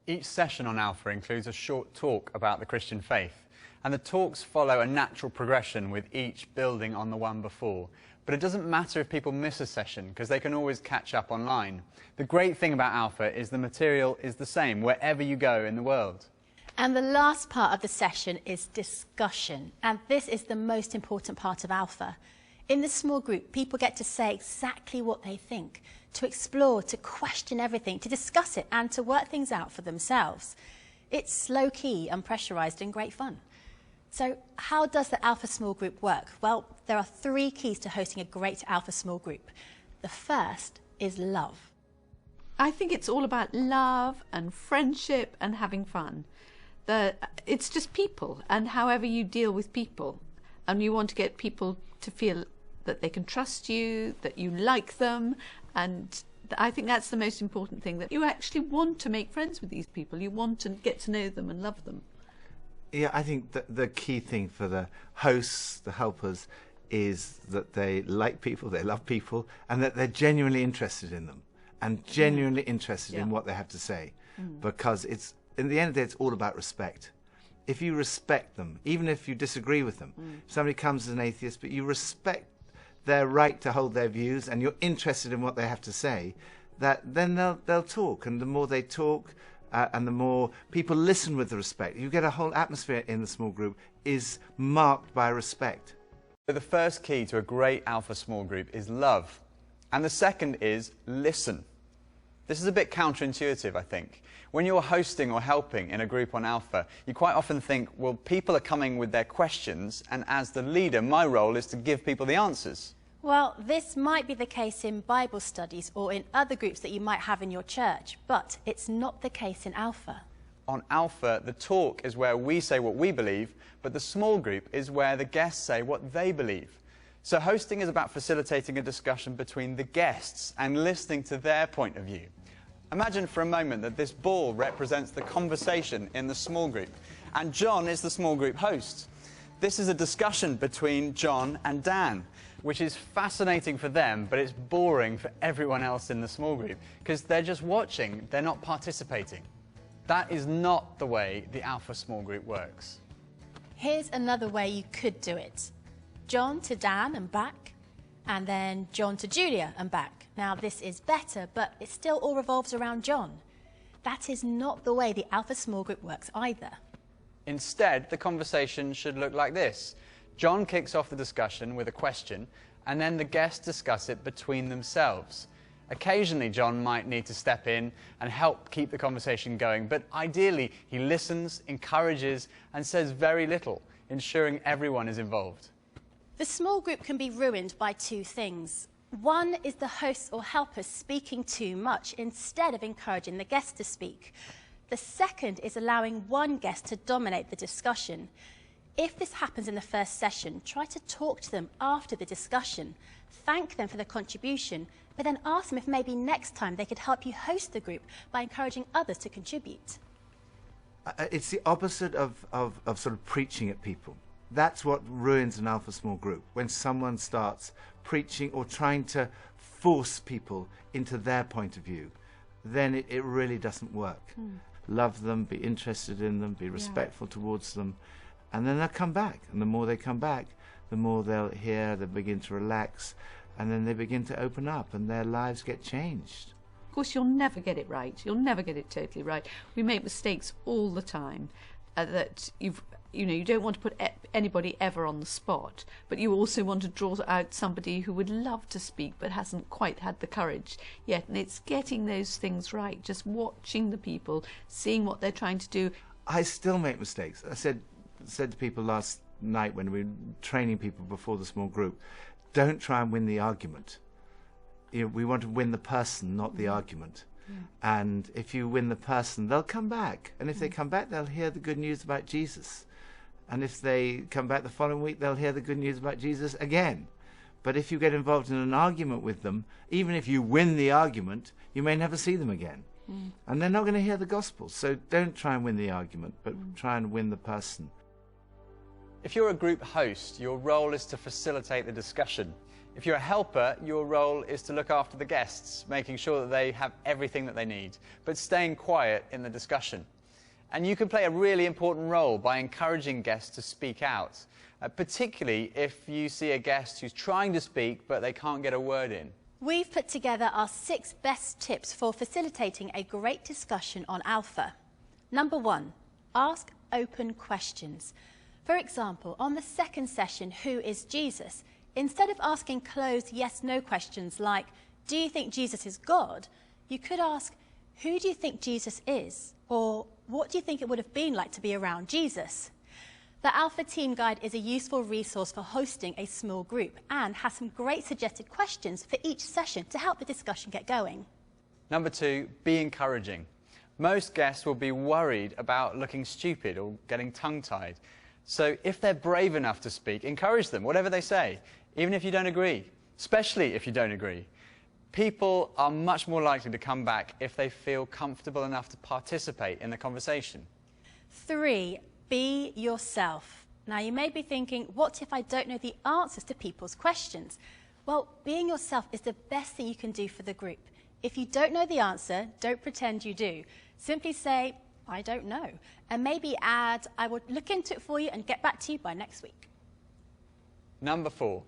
Each session on Alpha includes a short talk about the Christian faith, and the talks follow a natural progression with each building on the one before. But it doesn't matter if people miss a session, because they can always catch up online. The great thing about Alpha is the material is the same wherever you go in the world. And the last part of the session is discussion, and this is the most important part of Alpha. In the small group, people get to say exactly what they think, to explore, to question everything, to discuss it and to work things out for themselves. It's low-key, unpressurised and great fun. So how does the Alpha small group work? Well, there are 3 keys to hosting a great Alpha small group. The first is love. I think it's all about love and friendship and having fun. It's just people, and however you deal with people. And you want to get people to feel that they can trust you, that you like them, and I think that's the most important thing, that you actually want to make friends with these people. You want to get to know them and love them. Yeah, I think that the key thing for the hosts, the helpers, is that they like people, they love people, and that they're genuinely interested in them and genuinely interested in what they have to say. Because it's, in the end of the day, it's all about respect. If you respect them, even if you disagree with them, if somebody comes as an atheist, but you respect their right to hold their views and you're interested in what they have to say, then they'll talk. And the more they talk and the more people listen with the respect, you get a whole atmosphere in the small group is marked by respect. So the first key to a great Alpha small group is love. And the second is listen. This is a bit counterintuitive, I think. When you're hosting or helping in a group on Alpha, you quite often think, well, people are coming with their questions, and as the leader, my role is to give people the answers. Well, this might be the case in Bible studies or in other groups that you might have in your church, but it's not the case in Alpha. On Alpha, the talk is where we say what we believe, but the small group is where the guests say what they believe. So hosting is about facilitating a discussion between the guests and listening to their point of view. Imagine for a moment that this ball represents the conversation in the small group, and John is the small group host. This is a discussion between John and Dan, which is fascinating for them, but it's boring for everyone else in the small group, because they're just watching, they're not participating. That is not the way the Alpha small group works. Here's another way you could do it. John to Dan and back, and then John to Julia and back. Now, this is better, but it still all revolves around John. That is not the way the Alpha small group works either. Instead, the conversation should look like this. John kicks off the discussion with a question, and then the guests discuss it between themselves. Occasionally, John might need to step in and help keep the conversation going, but ideally, he listens, encourages, and says very little, ensuring everyone is involved. The small group can be ruined by 2 things. One is the hosts or helpers speaking too much instead of encouraging the guests to speak. The second is allowing one guest to dominate the discussion. If this happens in the first session, try to talk to them after the discussion. Thank them for their contribution, but then ask them if maybe next time they could help you host the group by encouraging others to contribute. It's the opposite of sort of preaching at people. That's what ruins an Alpha small group, when someone starts preaching or trying to force people into their point of view. Then it really doesn't work. Love them, be interested in them, be respectful towards them, and then they'll come back. And the more they come back, the more they'll hear, they'll begin to relax, and then they begin to open up and their lives get changed. Of course, you'll never get it right. You'll never get it totally right. We make mistakes all the time. You don't want to put anybody ever on the spot, but you also want to draw out somebody who would love to speak but hasn't quite had the courage yet. And it's getting those things right, just watching the people, seeing what they're trying to do. I still make mistakes. I said to people last night when we were training people before the small group, don't try and win the argument. We want to win the person, not the argument. And if you win the person, they'll come back. And if they come back, they'll hear the good news about Jesus. And if they come back the following week, they'll hear the good news about Jesus again. But if you get involved in an argument with them, even if you win the argument, you may never see them again. And they're not going to hear the gospel. So don't try and win the argument, but try and win the person. If you're a group host, your role is to facilitate the discussion. If you're a helper, your role is to look after the guests, making sure that they have everything that they need, but staying quiet in the discussion. And you can play a really important role by encouraging guests to speak out, particularly if you see a guest who's trying to speak but they can't get a word in. We've put together our 6 best tips for facilitating a great discussion on Alpha. Number 1, ask open questions. For example, on the second session, Who is Jesus? Instead of asking closed yes-no questions like, do you think Jesus is God? You could ask, who do you think Jesus is? Or what do you think it would have been like to be around Jesus? The Alpha Team Guide is a useful resource for hosting a small group and has some great suggested questions for each session to help the discussion get going. Number 2, be encouraging. Most guests will be worried about looking stupid or getting tongue-tied. So if they're brave enough to speak, encourage them, whatever they say, even if you don't agree, especially if you don't agree. People are much more likely to come back if they feel comfortable enough to participate in the conversation. 3, be yourself. Now you may be thinking, what if I don't know the answers to people's questions? Well, being yourself is the best thing you can do for the group. If you don't know the answer, don't pretend you do. Simply say, I don't know, and maybe add, I will look into it for you and get back to you by next week. Number 4,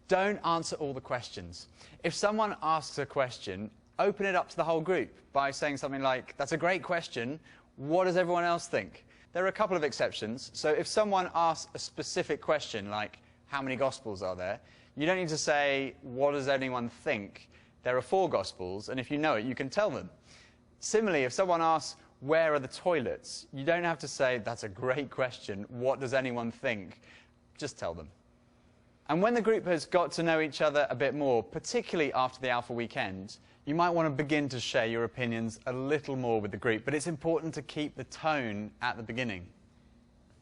don't answer all the questions. If someone asks a question, open it up to the whole group by saying something like, that's a great question, what does everyone else think? There are a couple of exceptions, so if someone asks a specific question like, how many Gospels are there? You don't need to say, what does anyone think? There are 4 Gospels, and if you know it, you can tell them. Similarly, if someone asks, where are the toilets? You don't have to say, that's a great question, what does anyone think? Just tell them. And when the group has got to know each other a bit more, particularly after the Alpha weekend, you might want to begin to share your opinions a little more with the group, but it's important to keep the tone at the beginning.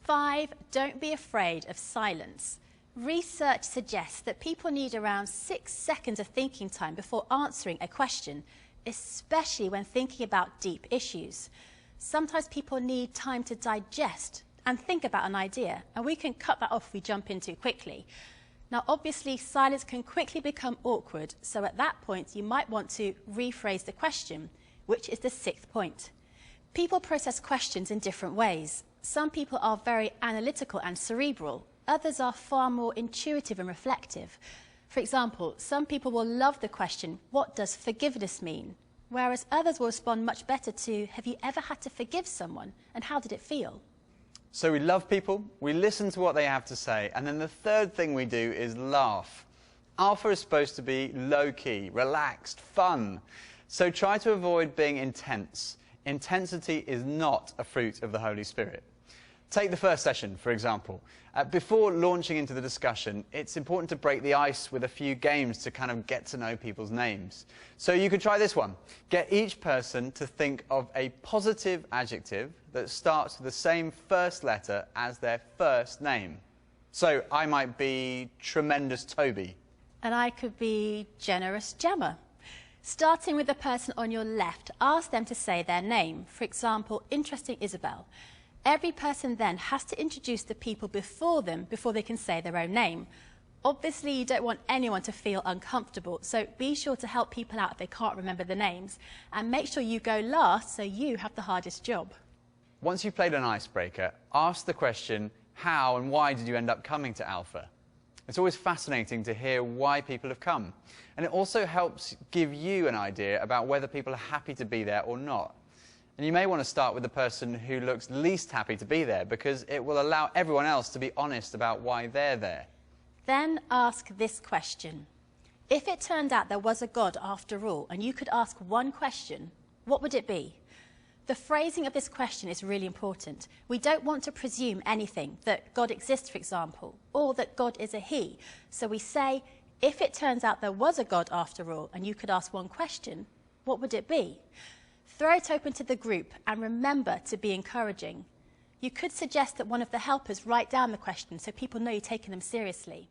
5, don't be afraid of silence. Research suggests that people need around 6 seconds of thinking time before answering a question, especially when thinking about deep issues. Sometimes people need time to digest and think about an idea, and we can cut that off if we jump in too quickly. Now, obviously, silence can quickly become awkward, so at that point, you might want to rephrase the question, which is the 6th point. People process questions in different ways. Some people are very analytical and cerebral. Others are far more intuitive and reflective. For example, some people will love the question, what does forgiveness mean? Whereas others will respond much better to, have you ever had to forgive someone, and how did it feel? So we love people, we listen to what they have to say, and then the 3rd thing we do is laugh. Alpha is supposed to be low-key, relaxed, fun. So try to avoid being intense. Intensity is not a fruit of the Holy Spirit. Take the first session, for example. Before launching into the discussion, it's important to break the ice with a few games to kind of get to know people's names. So you could try this one. Get each person to think of a positive adjective that starts with the same first letter as their first name. So I might be Tremendous Toby. And I could be Generous Gemma. Starting with the person on your left, ask them to say their name. For example, Interesting Isabel. Every person then has to introduce the people before them before they can say their own name. Obviously, you don't want anyone to feel uncomfortable, so be sure to help people out if they can't remember the names, and make sure you go last so you have the hardest job. Once you've played an icebreaker, ask the question, how and why did you end up coming to Alpha? It's always fascinating to hear why people have come, and it also helps give you an idea about whether people are happy to be there or not. And you may want to start with the person who looks least happy to be there, because it will allow everyone else to be honest about why they're there. Then ask this question. If it turned out there was a God after all, and you could ask one question, what would it be? The phrasing of this question is really important. We don't want to presume anything, that God exists, for example, or that God is a he. So we say, if it turns out there was a God after all, and you could ask one question, what would it be? Throw it open to the group and remember to be encouraging. You could suggest that one of the helpers write down the question so people know you're taking them seriously.